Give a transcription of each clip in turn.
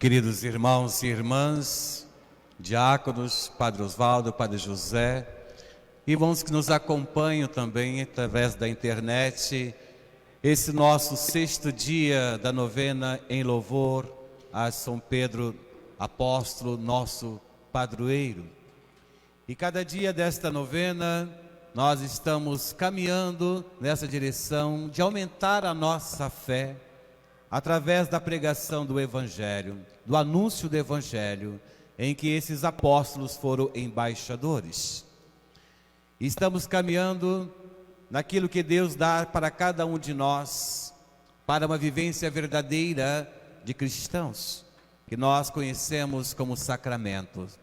Queridos irmãos e irmãs, diáconos, Padre Osvaldo, Padre José, irmãos que nos acompanham também através da internet, esse nosso 6º dia da novena em louvor a São Pedro Apóstolo, nosso padroeiro. E cada dia desta novena, nós estamos caminhando nessa direção de aumentar a nossa fé, através da pregação do Evangelho, do anúncio do Evangelho, em que esses apóstolos foram embaixadores. Estamos caminhando naquilo que Deus dá para cada um de nós, para uma vivência verdadeira de cristãos, que nós conhecemos como sacramentos.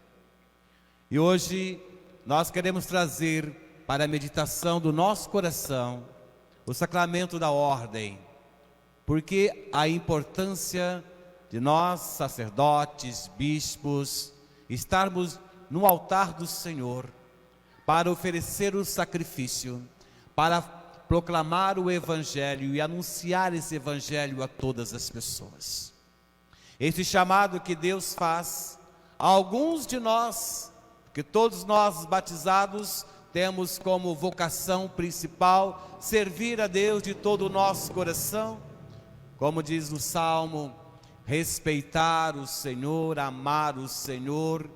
E hoje nós queremos trazer para a meditação do nosso coração o sacramento da ordem, porque a importância de nós, sacerdotes, bispos, estarmos no altar do Senhor para oferecer o sacrifício, para proclamar o Evangelho e anunciar esse Evangelho a todas as pessoas. Esse chamado que Deus faz a alguns de nós, porque todos nós batizados temos como vocação principal servir a Deus de todo o nosso coração. Como diz no Salmo, respeitar o Senhor, amar o Senhor,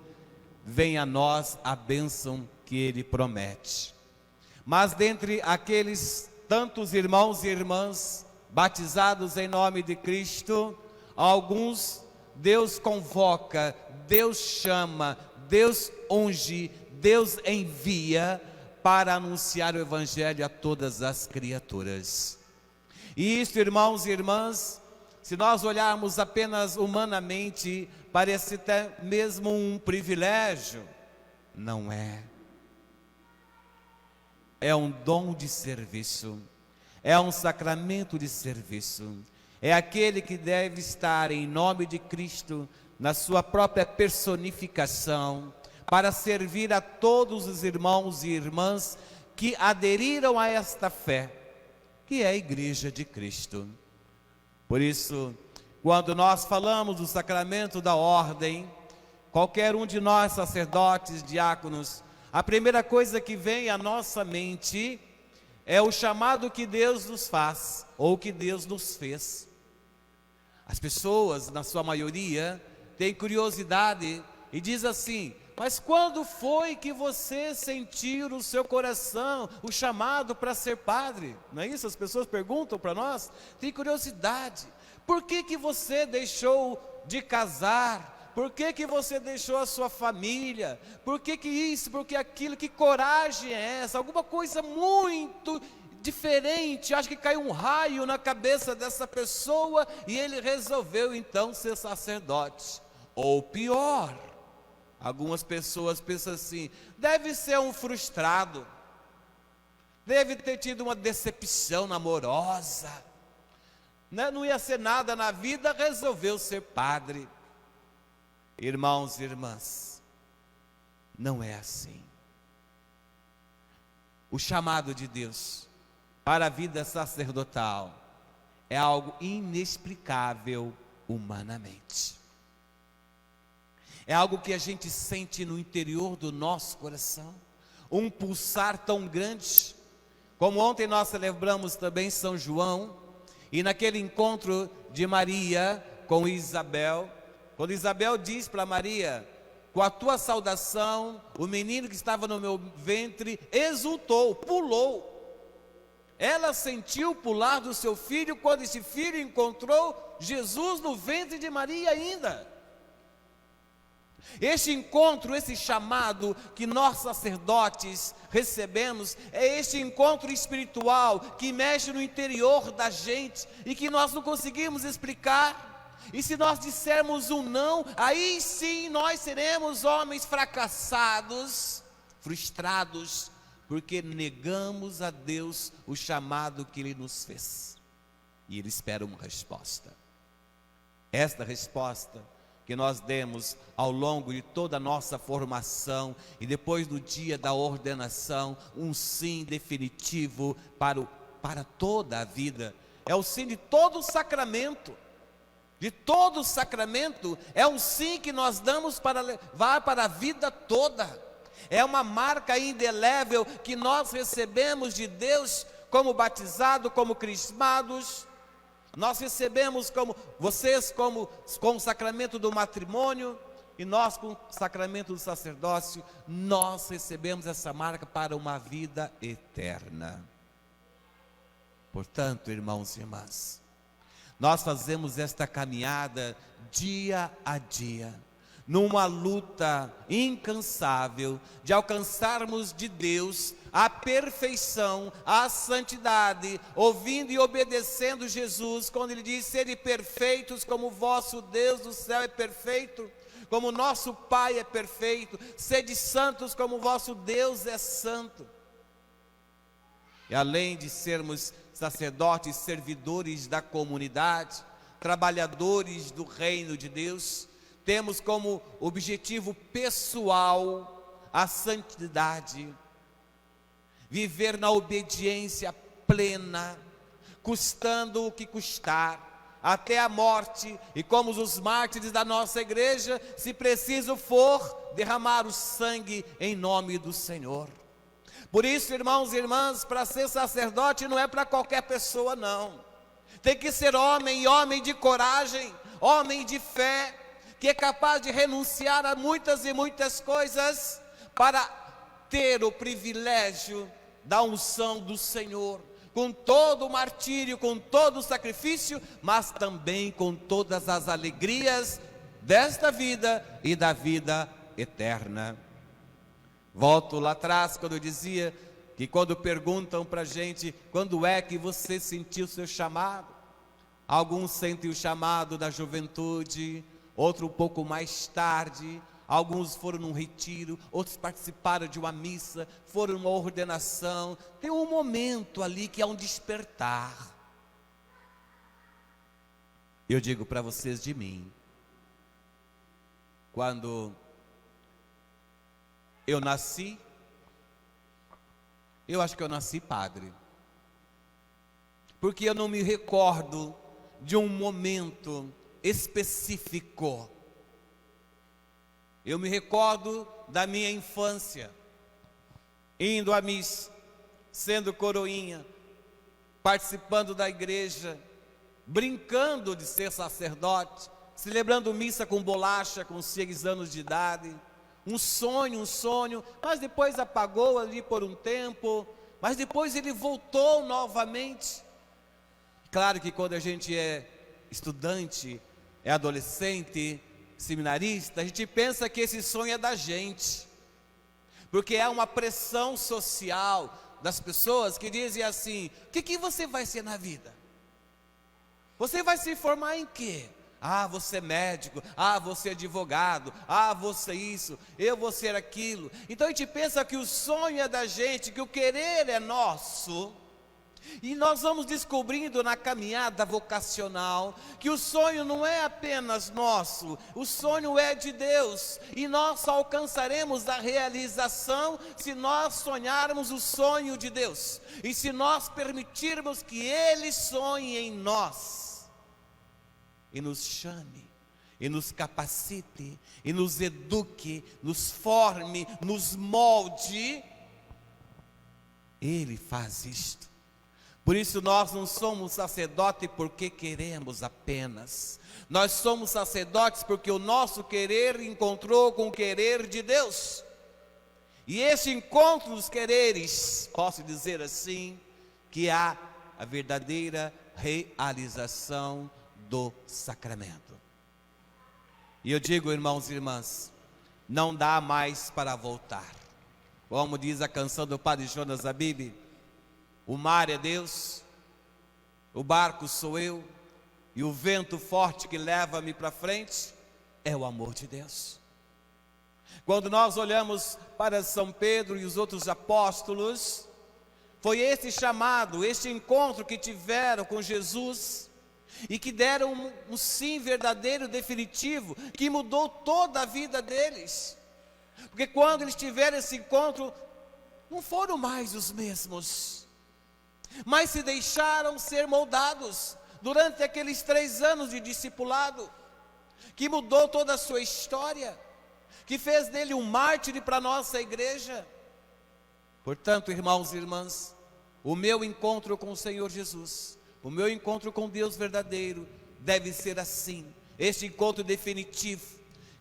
vem a nós a bênção que Ele promete. Mas dentre aqueles tantos irmãos e irmãs batizados em nome de Cristo, alguns Deus convoca, Deus chama, Deus unge, Deus envia para anunciar o Evangelho a todas as criaturas. E isso, irmãos e irmãs, se nós olharmos apenas humanamente, parece até mesmo um privilégio. Não é. É um dom de serviço, é um sacramento de serviço. É aquele que deve estar em nome de Cristo, na sua própria personificação, para servir a todos os irmãos e irmãs que aderiram a esta fé, que é a Igreja de Cristo. Por isso, quando nós falamos do sacramento da ordem, qualquer um de nós, sacerdotes, diáconos, a primeira coisa que vem à nossa mente é o chamado que Deus nos faz, ou que Deus nos fez. As pessoas, na sua maioria, têm curiosidade e diz assim: mas quando foi que você sentiu no seu coração o chamado para ser padre? Não é isso? As pessoas perguntam para nós, tem curiosidade. Por que você deixou de casar? Por que você deixou a sua família? Por que isso? Por que aquilo? Que coragem é essa? Alguma coisa muito diferente. Acho que caiu um raio na cabeça dessa pessoa e ele resolveu então ser sacerdote. Ou pior, algumas pessoas pensam assim: deve ser um frustrado, deve ter tido uma decepção amorosa, né? Não ia ser nada na vida, resolveu ser padre. Irmãos e irmãs, não é assim. O chamado de Deus para a vida sacerdotal é algo inexplicável humanamente. É algo que a gente sente no interior do nosso coração, um pulsar tão grande, como ontem nós celebramos também São João, e naquele encontro de Maria com Isabel, quando Isabel diz para Maria: com a tua saudação, o menino que estava no meu ventre exultou, pulou. Ela sentiu o pular do seu filho quando esse filho encontrou Jesus no ventre de Maria ainda. Este encontro, esse chamado que nós sacerdotes recebemos, é este encontro espiritual que mexe no interior da gente e que nós não conseguimos explicar. E se nós dissermos um não, aí sim nós seremos homens fracassados, frustrados, porque negamos a Deus o chamado que Ele nos fez. E Ele espera uma resposta. Esta resposta que nós demos ao longo de toda a nossa formação e depois do dia da ordenação, um sim definitivo para toda a vida, é o sim de todo o sacramento. de todo o sacramento, é um sim que nós damos para levar para a vida toda. É uma marca indelével que nós recebemos de Deus como batizados, como crismados. Nós recebemos como vocês com o sacramento do matrimônio e nós com o sacramento do sacerdócio, nós recebemos essa marca para uma vida eterna. Portanto, irmãos e irmãs, nós fazemos esta caminhada dia a dia, numa luta incansável de alcançarmos de Deus a perfeição, a santidade, ouvindo e obedecendo Jesus, quando Ele diz: sede perfeitos como o vosso Deus do céu é perfeito, como o nosso Pai é perfeito, sede santos como o vosso Deus é santo. E além de sermos sacerdotes, servidores da comunidade, trabalhadores do reino de Deus, temos como objetivo pessoal a santidade, viver na obediência plena, custando o que custar, até a morte, e como os mártires da nossa igreja, se preciso for, derramar o sangue em nome do Senhor. Por isso, irmãos e irmãs, para ser sacerdote não é para qualquer pessoa, não. Tem que ser homem, e homem de coragem, homem de fé, que é capaz de renunciar a muitas e muitas coisas para ter o privilégio da unção do Senhor, com todo o martírio, com todo o sacrifício, mas também com todas as alegrias desta vida e da vida eterna. Volto lá atrás, quando eu dizia que quando perguntam para a gente, quando é que você sentiu o seu chamado? Alguns sentem o chamado da juventude, outro um pouco mais tarde, alguns foram num retiro, outros participaram de uma missa, foram numa ordenação. Tem um momento ali que é um despertar. Eu digo para vocês de mim, quando eu nasci, eu acho que eu nasci padre, porque eu não me recordo de um momento específico. Eu me recordo da minha infância, indo à missa, sendo coroinha, participando da igreja, brincando de ser sacerdote, celebrando missa com bolacha com 6 anos de idade. Um sonho, mas depois apagou ali por um tempo, mas depois ele voltou novamente. Claro que quando a gente é estudante, é adolescente, seminarista, a gente pensa que esse sonho é da gente, porque é uma pressão social das pessoas que dizem assim: o que você vai ser na vida? Você vai se formar em quê? Ah, você é médico, ah, você é advogado, ah, você isso, eu vou ser aquilo. Então a gente pensa que o sonho é da gente, que o querer é nosso. E nós vamos descobrindo na caminhada vocacional que o sonho não é apenas nosso, o sonho é de Deus. E nós só alcançaremos a realização se nós sonharmos o sonho de Deus. E se nós permitirmos que Ele sonhe em nós. E nos chame, e nos capacite, e nos eduque, nos forme, nos molde. Ele faz isto. Por isso nós não somos sacerdotes porque queremos apenas. Nós somos sacerdotes porque o nosso querer encontrou com o querer de Deus. E esse encontro dos quereres, posso dizer assim, que há a verdadeira realização do sacramento. E eu digo, irmãos e irmãs, não dá mais para voltar. Como diz a canção do Padre Jonas Abib, o mar é Deus, o barco sou eu, e o vento forte que leva-me para frente é o amor de Deus. Quando nós olhamos para São Pedro e os outros apóstolos, foi esse chamado, este encontro que tiveram com Jesus, e que deram um sim verdadeiro, definitivo, que mudou toda a vida deles. Porque quando eles tiveram esse encontro, não foram mais os mesmos, mas se deixaram ser moldados, durante aqueles 3 anos de discipulado, que mudou toda a sua história, que fez dele um mártir para a nossa igreja. Portanto, irmãos e irmãs, o meu encontro com o Senhor Jesus, o meu encontro com Deus verdadeiro, deve ser assim, este encontro definitivo,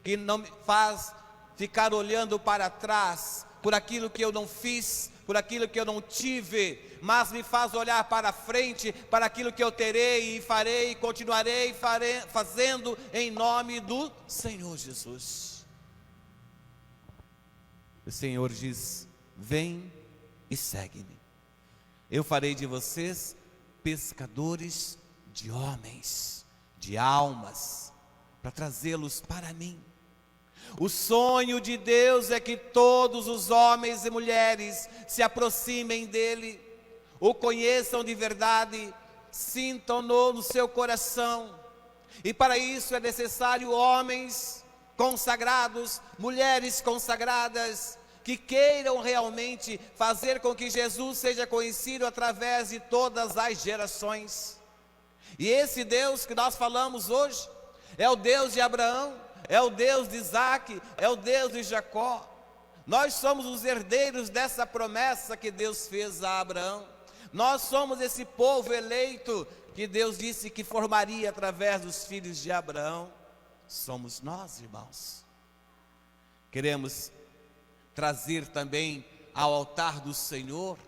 que não me faz ficar olhando para trás, por aquilo que eu não fiz, por aquilo que eu não tive, mas me faz olhar para frente, para aquilo que eu terei e farei e continuarei fazendo em nome do Senhor Jesus. O Senhor diz: vem e segue-me, eu farei de vocês pescadores de homens, de almas, para trazê-los para mim. O sonho de Deus é que todos os homens e mulheres se aproximem dele, o conheçam de verdade, sintam-no no seu coração. E para isso é necessário homens consagrados, mulheres consagradas, que queiram realmente fazer com que Jesus seja conhecido através de todas as gerações. E esse Deus que nós falamos hoje é o Deus de Abraão, é o Deus de Isaac, é o Deus de Jacó. Nós somos os herdeiros dessa promessa que Deus fez a Abraão. Nós somos esse povo eleito que Deus disse que formaria através dos filhos de Abraão. Somos nós, irmãos. Queremos trazer também ao altar do Senhor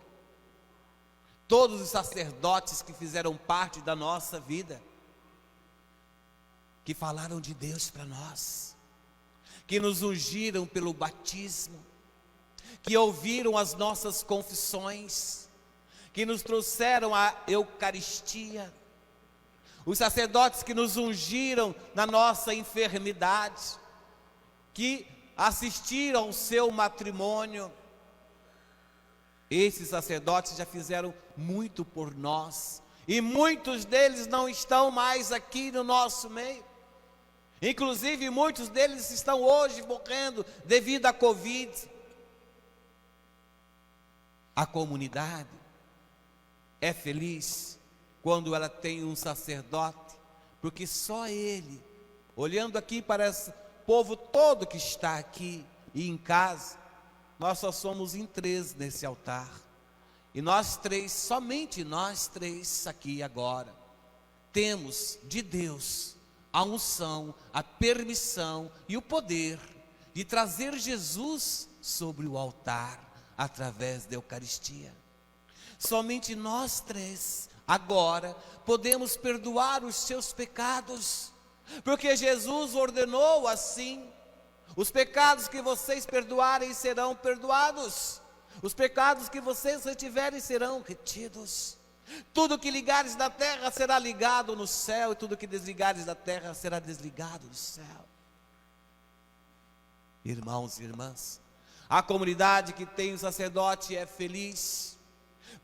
todos os sacerdotes que fizeram parte da nossa vida, que falaram de Deus para nós, que nos ungiram pelo batismo, que ouviram as nossas confissões, que nos trouxeram a Eucaristia, os sacerdotes que nos ungiram na nossa enfermidade, que assistiram ao seu matrimônio. Esses sacerdotes já fizeram muito por nós, e muitos deles não estão mais aqui no nosso meio. Inclusive muitos deles estão hoje morrendo devido à Covid. A comunidade é feliz quando ela tem um sacerdote, porque só ele, olhando aqui para esse povo todo que está aqui e em casa, nós só somos em 3 nesse altar, e nós 3, somente nós 3 aqui agora, temos de Deus a unção, a permissão e o poder de trazer Jesus sobre o altar, através da Eucaristia. Somente nós 3, agora, podemos perdoar os seus pecados, porque Jesus ordenou assim: os pecados que vocês perdoarem serão perdoados, os pecados que vocês retiverem serão retidos. Tudo que ligares na terra será ligado no céu, e tudo que desligares da terra será desligado do céu. Irmãos e irmãs, a comunidade que tem o sacerdote é feliz.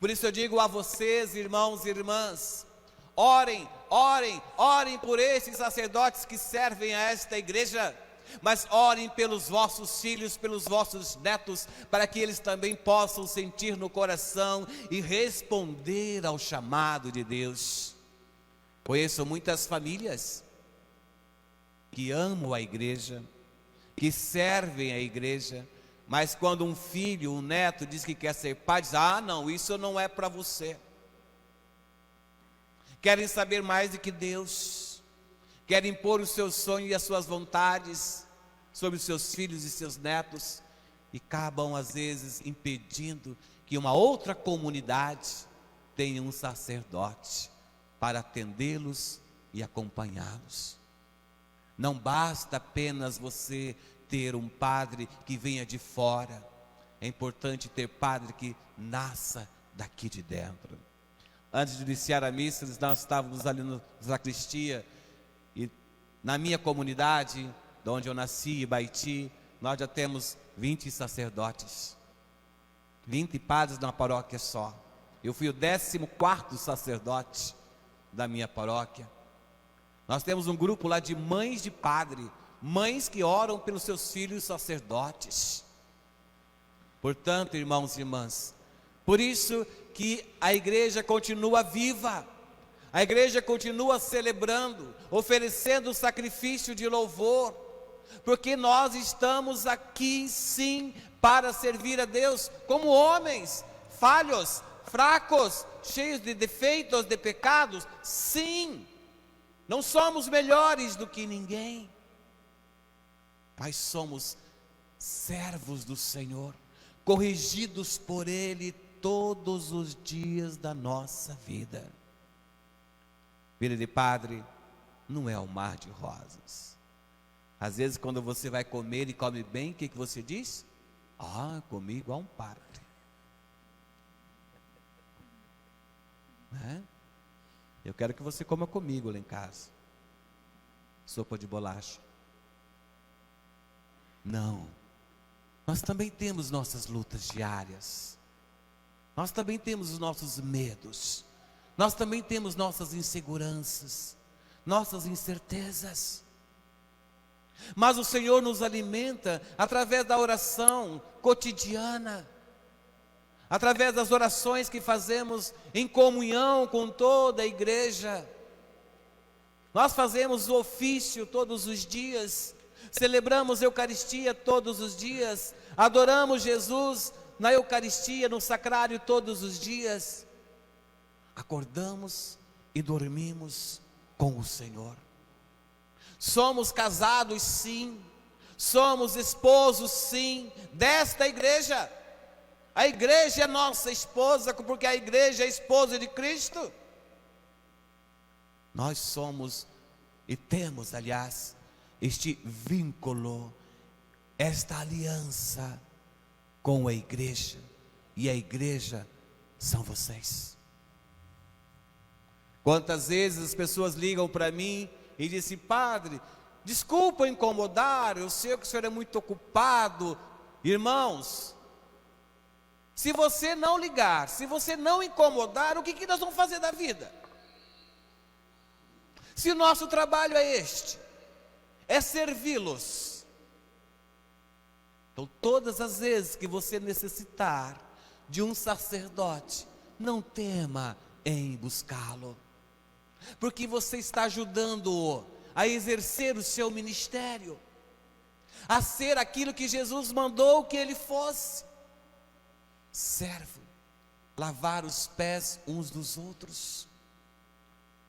Por isso eu digo a vocês, irmãos e irmãs, orem, orem, orem por esses sacerdotes que servem a esta igreja, mas orem pelos vossos filhos, pelos vossos netos, para que eles também possam sentir no coração e responder ao chamado de Deus. Conheço muitas famílias que amam a igreja, que servem a igreja, mas quando um filho, um neto diz que quer ser pai, diz: ah não, isso não é para você. Querem saber mais do que Deus, querem impor o seu sonho e as suas vontades sobre os seus filhos e seus netos, e acabam às vezes impedindo que uma outra comunidade tenha um sacerdote para atendê-los e acompanhá-los. Não basta apenas você ter um padre que venha de fora, é importante ter padre que nasça daqui de dentro. Antes de iniciar a missa, nós estávamos ali na sacristia, e na minha comunidade, de onde eu nasci, Ibaiti, nós já temos 20 sacerdotes, 20 padres numa paróquia só. Eu fui o 14º sacerdote da minha paróquia. Nós temos um grupo lá de mães de padre, mães que oram pelos seus filhos sacerdotes. Portanto, irmãos e irmãs, por isso que a igreja continua viva, A igreja continua celebrando, oferecendo o sacrifício de louvor, porque nós estamos aqui sim para servir a Deus como homens falhos, fracos, cheios de defeitos, de pecados. Sim, não somos melhores do que ninguém, mas somos servos do Senhor, corrigidos por Ele todos os dias da nossa vida. Vida de padre não é um mar de rosas. Às vezes quando você vai comer e come bem, o que você diz? Comi igual um padre. Eu quero que você coma comigo lá em casa. Sopa de bolacha. Não. Nós também temos nossas lutas diárias. Nós também temos os nossos medos. Nós também temos nossas inseguranças, nossas incertezas. Mas o Senhor nos alimenta através da oração cotidiana, através das orações que fazemos em comunhão com toda a igreja. Nós fazemos o ofício todos os dias, celebramos a Eucaristia todos os dias, adoramos Jesus na Eucaristia, no sacrário todos os dias. Acordamos e dormimos com o Senhor. Somos casados sim, somos esposos sim, desta igreja. A igreja é nossa esposa, porque a igreja é esposa de Cristo. Nós somos e temos, aliás, este vínculo, esta aliança com a igreja, e a igreja são vocês. Quantas vezes as pessoas ligam para mim e dizem: padre, desculpa incomodar, eu sei que o senhor é muito ocupado. Irmãos, se você não ligar, se você não incomodar, o que nós vamos fazer da vida? Se o nosso trabalho é este, é servi-los. Então todas as vezes que você necessitar de um sacerdote, não tema em buscá-lo, porque você está ajudando-o a exercer o seu ministério, a ser aquilo que Jesus mandou que ele fosse: servo, lavar os pés uns dos outros.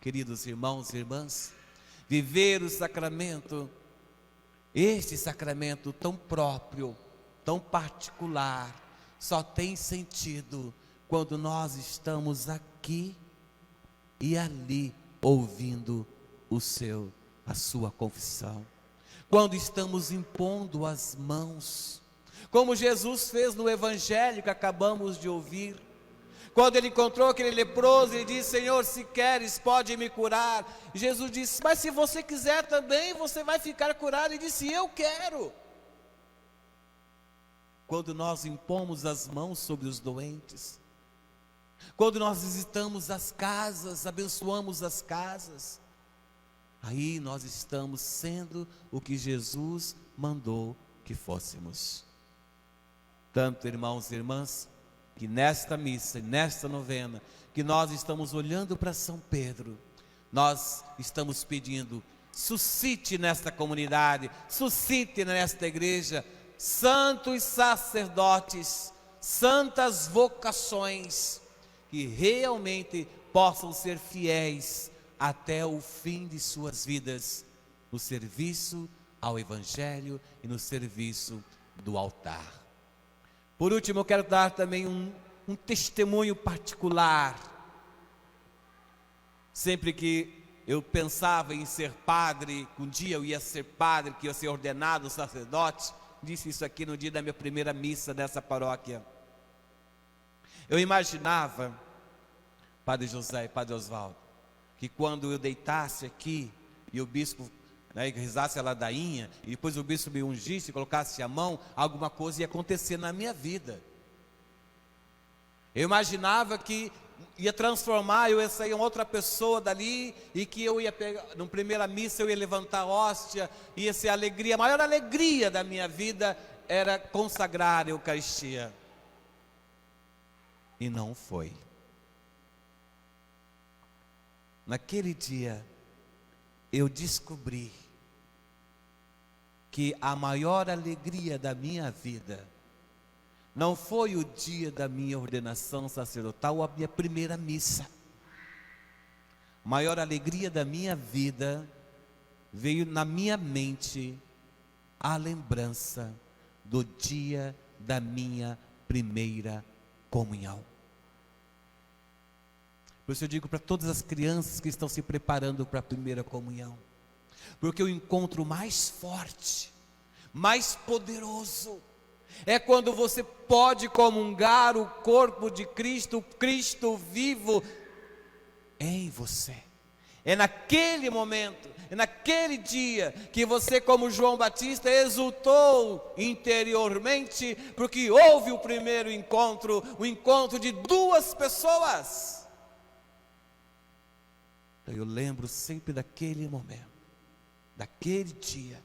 Queridos irmãos e irmãs, viver o sacramento, este sacramento tão próprio, tão particular, só tem sentido quando nós estamos aqui e ali ouvindo a sua confissão, quando estamos impondo as mãos, como Jesus fez no evangelho que acabamos de ouvir. Quando ele encontrou aquele leproso, ele disse: Senhor, se queres, pode me curar. E Jesus disse: mas se você quiser também, você vai ficar curado. Ele disse: eu quero. Quando nós impomos as mãos sobre os doentes, quando nós visitamos as casas, abençoamos as casas, aí nós estamos sendo o que Jesus mandou que fôssemos. Tanto, irmãos e irmãs, que nesta missa, nesta novena, que nós estamos olhando para São Pedro, nós estamos pedindo: suscite nesta comunidade, suscite nesta igreja, santos sacerdotes, santas vocações, que realmente possam ser fiéis até o fim de suas vidas, no serviço ao Evangelho e no serviço do altar. Por último, eu quero dar também um testemunho particular. Sempre que eu pensava em ser padre, um dia eu ia ser padre, que eu ia ser ordenado sacerdote, disse isso aqui no dia da minha primeira missa dessa paróquia. Eu imaginava, Padre José e Padre Oswaldo, que quando eu deitasse aqui e o bispo rezasse a ladainha, e depois o bispo me ungisse, colocasse a mão, alguma coisa ia acontecer na minha vida. Eu imaginava que ia transformar, eu ia sair uma outra pessoa dali, e que eu ia pegar, na primeira missa eu ia levantar a hóstia, ia ser a alegria, a maior alegria da minha vida era consagrar a Eucaristia. E não foi. naquele dia, eu descobri que a maior alegria da minha vida não foi o dia da minha ordenação sacerdotal, a minha primeira missa. A maior alegria da minha vida veio na minha mente a lembrança do dia da minha primeira comunhão. Por isso eu digo para todas as crianças que estão se preparando para a primeira comunhão, porque o encontro mais forte, mais poderoso, é quando você pode comungar o corpo de Cristo, Cristo vivo em você. É naquele momento, é naquele dia que você, como João Batista, exultou interiormente, porque houve o primeiro encontro, o encontro de duas pessoas. Eu lembro sempre daquele momento, daquele dia,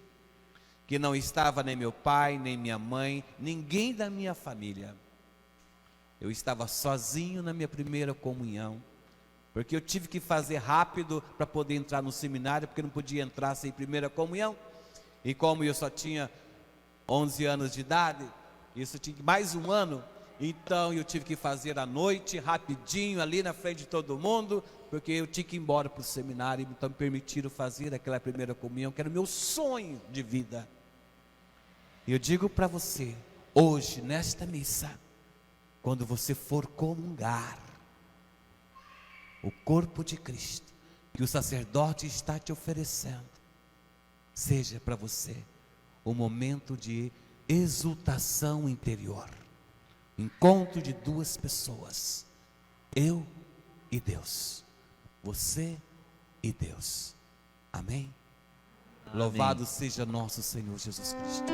que não estava nem meu pai, nem minha mãe, ninguém da minha família. Eu estava sozinho na minha primeira comunhão, porque eu tive que fazer rápido para poder entrar no seminário, porque não podia entrar sem primeira comunhão. E como eu só tinha 11 anos de idade, isso tinha mais um ano, então eu tive que fazer à noite, rapidinho, ali na frente de todo mundo, porque eu tinha que ir embora para o seminário, então me permitiram fazer aquela primeira comunhão, que era o meu sonho de vida. E eu digo para você, hoje, nesta missa, quando você for comungar o corpo de Cristo, que o sacerdote está te oferecendo, seja para você um momento de exultação interior, encontro de duas pessoas, eu e Deus, você e Deus. Amém? Amém. Louvado seja nosso Senhor Jesus Cristo.